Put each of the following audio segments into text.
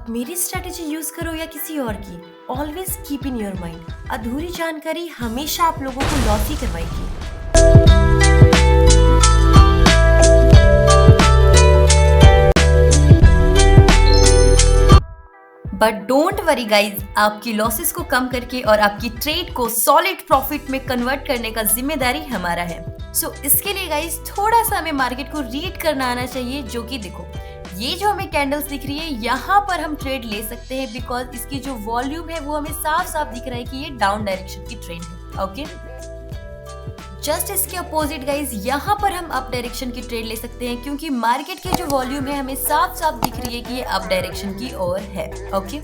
मेरी strategy use करो या किसी और की, always keep in your mind, अधूरी जानकारी हमेशा आप लोगों को लॉस ही करवाएगी। बट डोंट वरी गाइज, आपकी लॉसेस को कम करके और आपकी ट्रेड को सॉलिड प्रॉफिट में कन्वर्ट करने का जिम्मेदारी हमारा है। सो इसके लिए गाइज थोड़ा सा हमें मार्केट को रीड करना आना चाहिए, जो कि देखो ये जो हमें कैंडल्स दिख रही है यहाँ पर हम ट्रेड ले सकते हैं, बिकॉज इसकी जो वॉल्यूम है वो हमें साफ साफ दिख रहा है कि ये डाउन डायरेक्शन की ट्रेंड है। ओके, जस्ट इसके अपोजिट गाइज यहाँ पर हम अप डायरेक्शन की ट्रेड ले सकते हैं, क्योंकि मार्केट की जो वॉल्यूम है हमें साफ साफ दिख रही है कि ये अप डायरेक्शन की ओर है। ओके,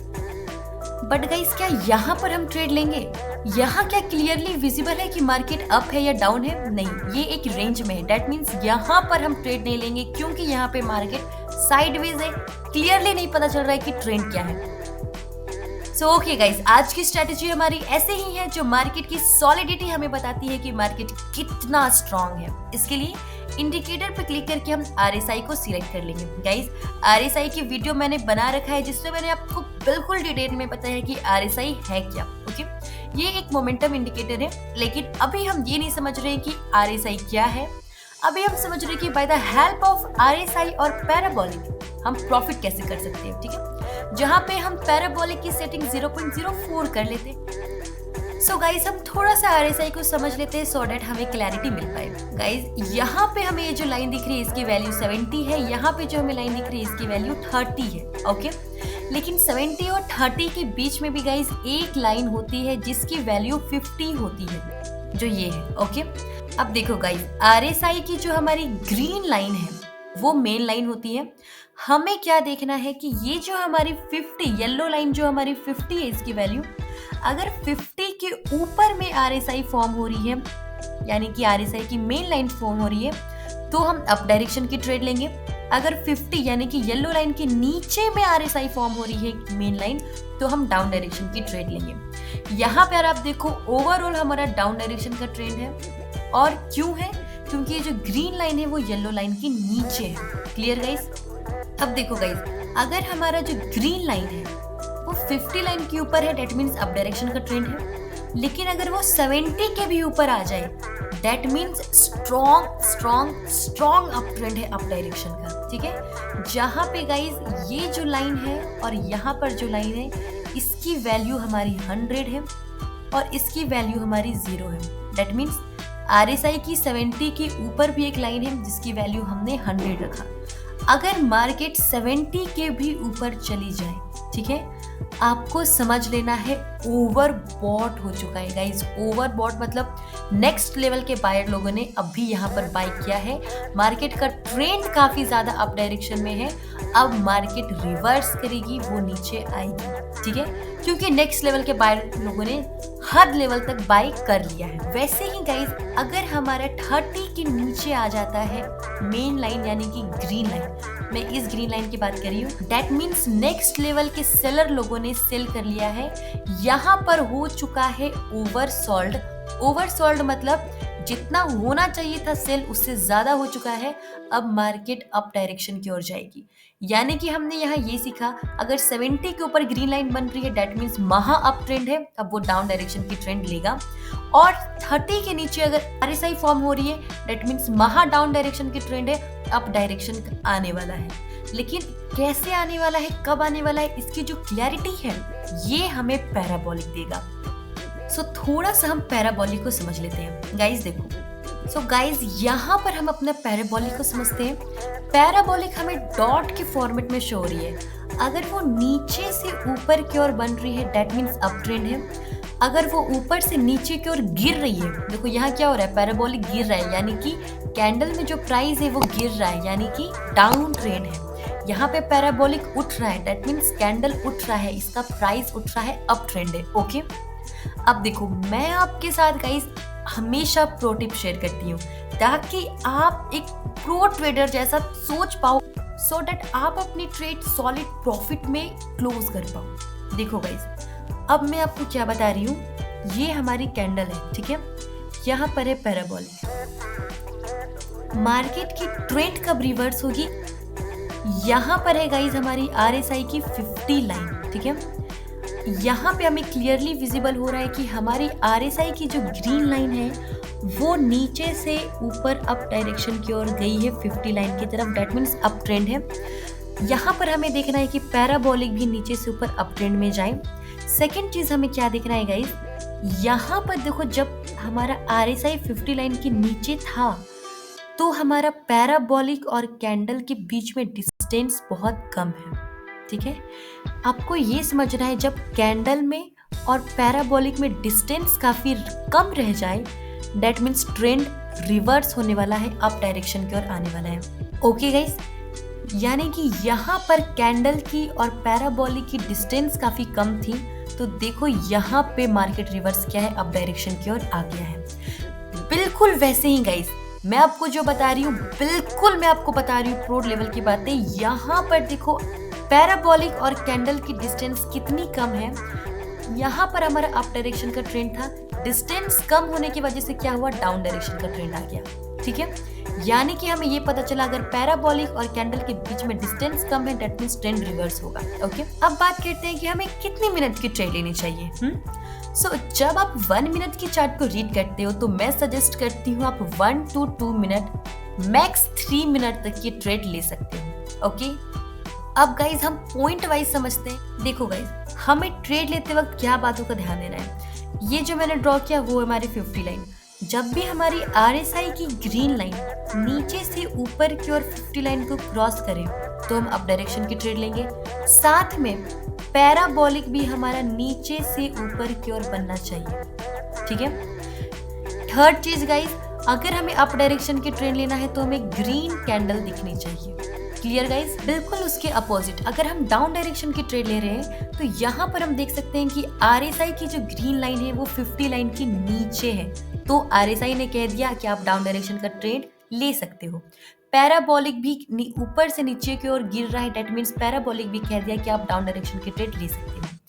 बट गाइज क्या यहाँ पर हम ट्रेड लेंगे? यहाँ क्या क्लियरली विजिबल है कि मार्केट अप है या डाउन है? नहीं, ये एक रेंज में है। दैट मीन्स यहाँ पर हम ट्रेड नहीं लेंगे, क्योंकि यहाँ पे मार्केट साइडवेज है, क्लियरली नहीं पता चल रहा है कि ट्रेंड क्या है। सो ओके गाइज, आज की स्ट्रेटेजी हमारी ऐसे ही है, जो मार्केट की सॉलिडिटी हमें बताती है कि मार्केट कितना स्ट्रांग है। इसके लिए इंडिकेटर पे क्लिक करके हम RSI को सिलेक्ट कर लेंगे। गाइज RSI की वीडियो मैंने बना रखा है, जिसमें मैंने आपको बिल्कुल डिटेल में बताया कि RSI है क्या। ओके, ये एक मोमेंटम इंडिकेटर है, लेकिन अभी हम ये नहीं समझ रहे हैं कि RSI क्या है। अभी हम समझ रहे हैं कि by the help of RSI और पैराबोलिक हम प्रॉफिट कैसे कर सकते हैं। ठीक है, जहां पे हम पैराबोलिक की सेटिंग 0.04 कर लेते हैं। सो गाइज हम थोड़ा सा RSI को समझ लेते हैं, सो डेट हमें क्लैरिटी मिल पाए। गाइज यहाँ पे हमें ये जो लाइन दिख रही है इसकी वैल्यू 70 है, यहाँ पे जो हमें लाइन दिख रही है इसकी वैल्यू 30 है। ओके, लेकिन 70 और 30 के बीच में भी गाइज एक लाइन होती है जिसकी वैल्यू 50 होती है, जो ये है। ओके, अब देखो गाइज RSI की जो हमारी ग्रीन लाइन है वो मेन लाइन होती है। हमें क्या देखना है कि ये जो हमारी 50 येलो लाइन जो हमारी 50 है इसकी वैल्यू, अगर 50 के ऊपर में RSI फॉर्म हो रही है, यानी कि RSI की मेन लाइन फॉर्म हो रही है, तो हम अप डायरेक्शन की ट्रेड लेंगे। अगर 50 यानी कि येलो लाइन के नीचे में RSI फॉर्म हो रही है मेन लाइन, तो हम डाउन डायरेक्शन की ट्रेड लेंगे। यहाँ पर आप देखो ओवरऑल हमारा डाउन डायरेक्शन का ट्रेंड है। और क्यों है? क्योंकि ये जो ग्रीन लाइन है वो येलो लाइन के नीचे है। Clear guys? अब देखो गाइस, अगर हमारा जो ग्रीन लाइन है वो 50 लाइन के ऊपर है, दैट मीन्स अप डायरेक्शन का ट्रेंड है। लेकिन अगर वो 70 के भी ऊपर आ जाए, that means strong strong strong up trend है, अप डायरेक्शन का। ठीक है, जहां पे गाइस ये जो लाइन है और यहाँ पर जो लाइन है, इसकी वैल्यू हमारी 100 है और इसकी वैल्यू हमारी 0 है। दैट मीन्स RSI की 70 के ऊपर भी एक लाइन है जिसकी वैल्यू हमने 100 रखा। अगर मार्केट 70 के भी ऊपर चली जाए, ठीक है, आपको समझ लेना है ओवरबॉट हो चुका है गाइज। ओवरबॉट मतलब नेक्स्ट लेवल के बायर लोगों ने अभी यहाँ पर बाय किया है। मार्केट का ट्रेंड काफी ज्यादा अप डायरेक्शन में है, अब मार्केट रिवर्स करेगी, वो नीचे आएगी। ठीक है, क्योंकि नेक्स्ट लेवल के बायर लोगों ने हर लेवल तक बाय कर लिया है। वैसे ही गाइज अगर हमारा 30 के नीचे आ जाता है मेन लाइन यानी कि ग्रीन लाइन, मैं इस ग्रीन लाइन की बात कर रही हूँ, दैट मीन्स नेक्स्ट लेवल के सेलर लोगों ने सेल कर लिया है। यहाँ पर हो चुका है ओवरसोल्ड। ओवरसोल्ड मतलब जितना होना चाहिए था सेल उससे ज्यादा हो चुका है। अब मार्केट अप डायरेक्शन की ओर जाएगी। यानी कि हमने यहाँ ये सीखा, अगर 70 के ऊपर ग्रीन लाइन बन रही है दैट मीन्स महा अप ट्रेंड है, अब वो डाउन डायरेक्शन की ट्रेंड लेगा। और 30 के नीचे अगर RSI फॉर्म हो रही है दैट मीन्स महा डाउन डायरेक्शन की ट्रेंड है, अप डायरेक्शन आने वाला है। लेकिन कैसे आने वाला है, कब आने वाला है, इसकी जो क्लैरिटी है ये हमें पैराबोलिक देगा। सो थोड़ा सा हम पैराबोलिक को समझ लेते हैं। गाइज देखो, सो गाइज यहाँ पर हम अपना पैराबोलिक को समझते हैं। पैराबोलिक हमें डॉट के फॉर्मेट में शो हो रही है। अगर वो नीचे से ऊपर की ओर बन रही है दैट मीन्स अप ट्रेंड है। अगर वो ऊपर से नीचे की ओर गिर रही है, देखो यहाँ क्या हो रहा है, पैराबोलिक गिर रहा है, यानी कि कैंडल में जो प्राइस है वो गिर रहा है, यानी कि डाउन ट्रेंड है। यहाँ पे पैराबोलिक उठ रहा है, दैट मीन्स कैंडल उठ रहा है, इसका प्राइस उठ रहा है, अप ट्रेंड है। ओके, अब देखो मैं आपके साथ गाइस हमेशा प्रो टिप शेयर करती हूँ ताकि आप एक प्रो ट्रेडर जैसा सोच पाओ, सो दैट आप अपनी ट्रेड सॉलिड प्रॉफिट में क्लोज कर पाओ। देखो गाइस, अब मैं आपको क्या बता रही हूँ, ये हमारी कैंडल है, ठीक है, यहाँ पर है पैराबोलिक। मार्केट की ट्रेंड कब रिवर्स होगी? यहाँ पर है गाइज हमारी RSI की 50 लाइन, ठीक है। यहाँ पे हमें क्लियरली विजिबल हो रहा है कि हमारी RSI की जो ग्रीन लाइन है वो नीचे से ऊपर अप डायरेक्शन की ओर गई है 50 लाइन की तरफ, डेट मीन्स अप ट्रेंड है। यहाँ पर हमें देखना है कि पैराबोलिक भी नीचे से ऊपर अप ट्रेंड में जाए। सेकेंड चीज हमें क्या देखना है गाइज, यहाँ पर देखो जब हमारा RSI 50 लाइन के नीचे था तो हमारा पैराबोलिक और कैंडल के बीच में डिस्टेंस बहुत कम है, ठीक है। आपको ये समझना है जब कैंडल में और पैराबोलिक में डिस्टेंस काफी कम रह जाए, दैट मीन्स ट्रेंड रिवर्स होने वाला है, अप डायरेक्शन की ओर आने वाला है। ओके गाइस, यानी कि यहाँ पर कैंडल की और पैराबोलिक की डिस्टेंस काफी कम थी, तो देखो यहाँ पे मार्केट रिवर्स क्या है, अप डायरेक्शन की ओर आ गया है। बिल्कुल वैसे ही गाइस मैं आपको जो बता रही हूँ, बिल्कुल मैं आपको बता रही हूँ प्रो लेवल की बातें। यहाँ पर देखो पैराबोलिक और कैंडल की डिस्टेंस कितनी कम है। यहाँ पर हमारा अप डायरेक्शन का ट्रेंड था, डिस्टेंस कम होने की वजह से क्या हुआ, डाउन डायरेक्शन का ट्रेंड आ गया, ठीक है। यानी कि हमें ये पता चला अगर पैराबोलिक और कैंडल के बीच में डिस्टेंस कम है, दैट मींस ट्रेंड रिवर्स होगा। ओके, अब बात करते हैं कि हमें कितनी मिनट की ट्रेड लेनी चाहिए। जब आप 1 मिनट की चार्ट को रीड करते हो तो मैं सजेस्ट करती हूँ आप 1 to 2 मिनट, मैक्स 3 मिनट तक की ट्रेड ले सकते हो। ओके, अब गाइज हम पॉइंट वाइज समझते हैं। देखो गाइज, हमें ट्रेड लेते वक्त क्या बातों का ध्यान देना है। ये जो मैंने ड्रॉ किया वो हमारी 50 लाइन। जब भी हमारी RSI की ग्रीन लाइन नीचे से ऊपर की ओर 50 लाइन को क्रॉस करे तो हम अप डायरेक्शन की ट्रेड लेंगे। साथ में पैराबोलिक भी हमारा नीचे से ऊपर की ओर बनना चाहिए, ठीक है। थर्ड चीज गाइज, अगर हमें अप डायरेक्शन की ट्रेड लेना है तो हमें ग्रीन कैंडल दिखनी चाहिए। क्लियर गाइज, बिल्कुल उसके अपोजिट अगर हम डाउन डायरेक्शन की ट्रेड ले रहे हैं तो यहाँ पर हम देख सकते हैं कि RSI की जो ग्रीन लाइन है वो 50 लाइन के नीचे है, तो RSI ने कह दिया कि आप डाउन डायरेक्शन का ट्रेड ले सकते हो। पैराबोलिक भी ऊपर से नीचे की ओर गिर रहा है, डेट मीन्स पैराबोलिक भी कह दिया कि आप डाउन डायरेक्शन की ट्रेड ले सकते हैं।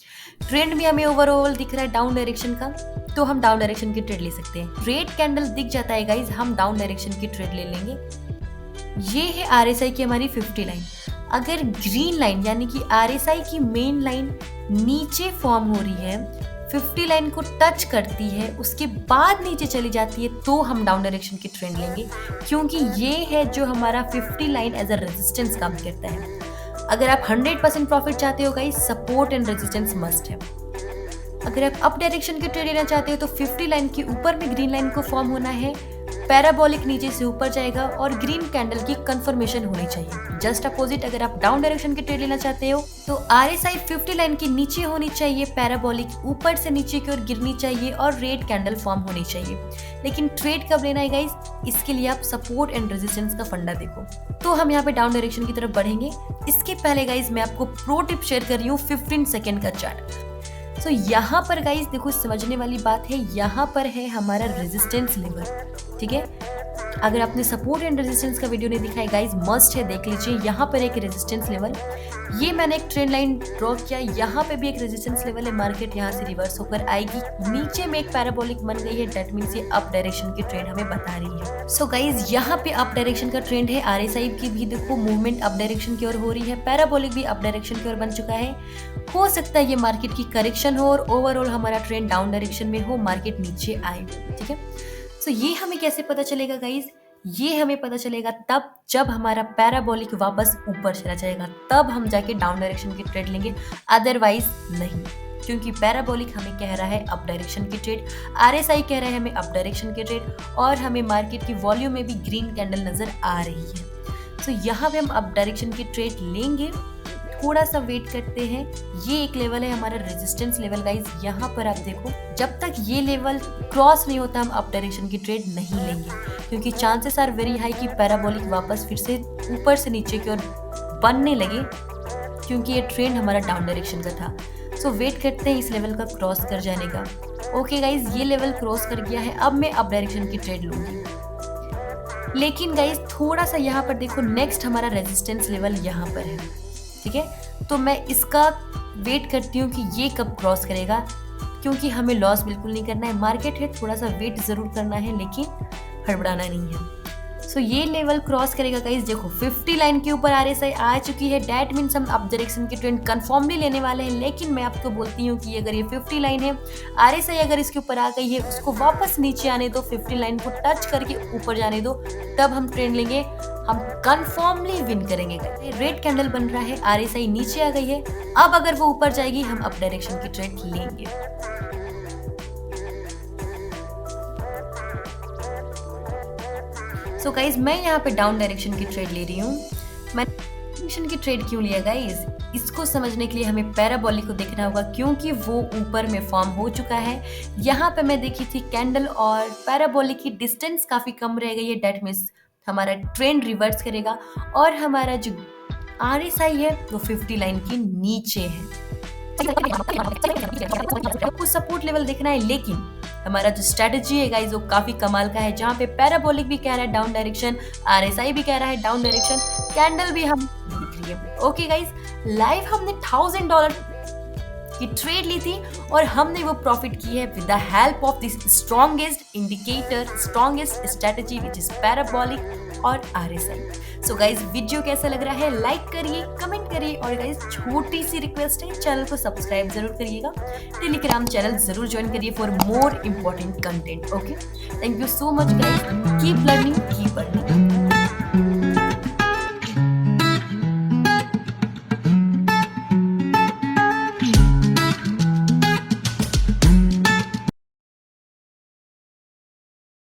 ट्रेंड भी हमें ओवरऑल दिख रहा है डाउन डायरेक्शन का, तो हम डाउन डायरेक्शन की ट्रेड ले सकते हैं। रेड कैंडल दिख जाता है गाइज, हम डाउन डायरेक्शन की ट्रेड ले लेंगे। ये है RSI की हमारी 50 लाइन। अगर ग्रीन लाइन यानी कि RSI की मेन लाइन नीचे फॉर्म हो रही है, 50 लाइन को टच करती है, उसके बाद नीचे चली जाती है, तो हम डाउन डायरेक्शन की ट्रेंड लेंगे, क्योंकि ये है जो हमारा 50 लाइन एज अ रेजिस्टेंस काम करता है। अगर आप 100% प्रॉफिट चाहते हो guys, support and resistance must है। अगर आप अप डायरेक्शन की ट्रेड लेना चाहते हो तो 50 लाइन के ऊपर में ग्रीन लाइन को फॉर्म होना है, पैराबोलिक नीचे से ऊपर जाएगा और ग्रीन कैंडल की कंफर्मेशन होनी चाहिए। जस्ट अपोजिट अगर आप डाउन डायरेक्शन की ट्रेड लेना चाहते हो तो RSI 50 लाइन के नीचे होनी चाहिए, पैराबोलिक ऊपर से नीचे की ओर गिरनी चाहिए और रेड कैंडल फॉर्म होनी चाहिए। लेकिन ट्रेड कब लेना है गाइस, इसके लिए आप सपोर्ट एंड रेजिस्टेंस का फंडा देखो। तो हम यहाँ पे डाउन डायरेक्शन की तरफ बढ़ेंगे। इसके पहले गाइस मैं आपको प्रो टिप शेयर कर रही हूँ, 15 सेकेंड का चार्ट। यहाँ पर गाइस देखो, समझने वाली बात है, यहाँ पर है हमारा रेजिस्टेंस लेवल, ठीक है। अगर आपने सपोर्ट एंड रेजिस्टेंस का वीडियो नहीं दिखा है गाइस, मस्ट है, देख लीजिए। यहाँ पर एक रेजिस्टेंस लेवल, ये मैंने एक ट्रेंड लाइन ड्रॉ किया, यहाँ पे भी एक रेजिस्टेंस लेवल है, मार्केट यहाँ से रिवर्स होकर आएगी, नीचे में एक पैराबोलिक बन गई है, दैट मींस ये अप डायरेक्शन की ट्रेंड हमें बता रही है। सो गाइस, यहाँ पे अप डायरेक्शन का ट्रेंड है, RSI की भी देखो मूवमेंट अप डायरेक्शन की ओर हो रही है, पैराबोलिक भी अप डायरेक्शन की ओर बन चुका है। हो सकता है ये मार्केट की करेक्शन हो और ओवरऑल हमारा ट्रेंड डाउन डायरेक्शन में हो, मार्केट नीचे आए, ठीक है। ये हमें कैसे पता चलेगा गाइस, ये हमें पता चलेगा तब जब हमारा पैराबोलिक वापस ऊपर चला जाएगा, तब हम जाके डाउन डायरेक्शन की ट्रेड लेंगे, अदरवाइज नहीं। क्योंकि पैराबोलिक हमें कह रहा है अप डायरेक्शन की ट्रेड, RSI कह रहा है हमें अप डायरेक्शन की ट्रेड, और हमें मार्केट की वॉल्यूम में भी ग्रीन कैंडल नजर आ रही है। यहाँ पे हम अप डायरेक्शन की ट्रेड लेंगे। थोड़ा सा वेट करते हैं, ये एक लेवल है हमारा रेजिस्टेंस लेवल गाइस। यहाँ पर आप देखो, जब तक ये लेवल क्रॉस नहीं होता हम अप डायरेक्शन की ट्रेड नहीं लेंगे, क्योंकि चांसेस आर वेरी हाई कि पैराबोलिक वापस फिर से ऊपर से नीचे की ओर बनने लगे, क्योंकि ये ट्रेंड हमारा डाउन डायरेक्शन का था। वेट करते हैं इस लेवल का क्रॉस कर जाने का। ओके गाइज, ये लेवल क्रॉस कर गया है, अब मैं अप डायरेक्शन की ट्रेड लूंगी। लेकिन गाइज थोड़ा सा यहाँ पर देखो, नेक्स्ट हमारा रेजिस्टेंस लेवल यहाँ पर है, ठीक है। तो मैं इसका वेट करती हूँ कि ये कब क्रॉस करेगा, क्योंकि हमें लॉस बिल्कुल नहीं करना है। मार्केट है, थोड़ा सा वेट जरूर करना है, लेकिन हड़बड़ाना नहीं है। सो ये लेवल क्रॉस करेगा गाइस, देखो 50 लाइन के ऊपर आरएसआई आ चुकी है। दैट मीन्स हम अप डायरेक्शन की ट्रेंड कंफर्मली लेने वाले हैं। लेकिन मैं आपको बोलती हूँ कि अगर ये 50 लाइन है, आरएसआई अगर इसके ऊपर आ गई है, उसको वापस नीचे आने दो, 50 लाइन को टच करके ऊपर जाने दो, तब हम ट्रेंड लेंगे, हम कंफर्मली विन करेंगे। रेड कैंडल बन रहा है, आरएसआई नीचे आ गई है, अब अगर वो ऊपर जाएगी हम अप डायरेक्शन की ट्रेंड लेंगे। सो गाइज मैं यहाँ पे डाउन डायरेक्शन की ट्रेड ले रही हूँ। मैंने डायरेक्शन की ट्रेड क्यों लिया गाइज, इसको समझने के लिए हमें पैराबोलिक को देखना होगा, क्योंकि वो ऊपर में फॉर्म हो चुका है। यहाँ पे मैं देखी थी कैंडल और पैराबोलिक की डिस्टेंस काफी कम रह गई है। डेट मीन्स हमारा ट्रेंड रिवर्स करेगा और हमारा जो आरएसआई है वो 50 लाइन के नीचे है। आपको सपोर्ट लेवल देखना है, लेकिन हमारा जो स्ट्रेटजी है गाइस वो काफी कमाल का है, जहाँ पे पैराबोलिक भी कह रहा है डाउन डायरेक्शन, आरएसआई भी कह रहा है डाउन डायरेक्शन, कैंडल भी हम दिख रही है। ओके गाइस, लाइव हमने $1000 की ट्रेड ली थी और हमने वो प्रॉफिट की है with the help of this strongest indicator, strongest strategy which is parabolic और आरएसआई। सो गाइज वीडियो कैसा लग रहा है लाइक करिए, कमेंट करिए और गाइज छोटी सी रिक्वेस्ट है, चैनल को सब्सक्राइब जरूर करिएगा, टेलीग्राम चैनल जरूर ज्वाइन करिए for more important content. Okay, thank you so much guys, keep learning, keep earning.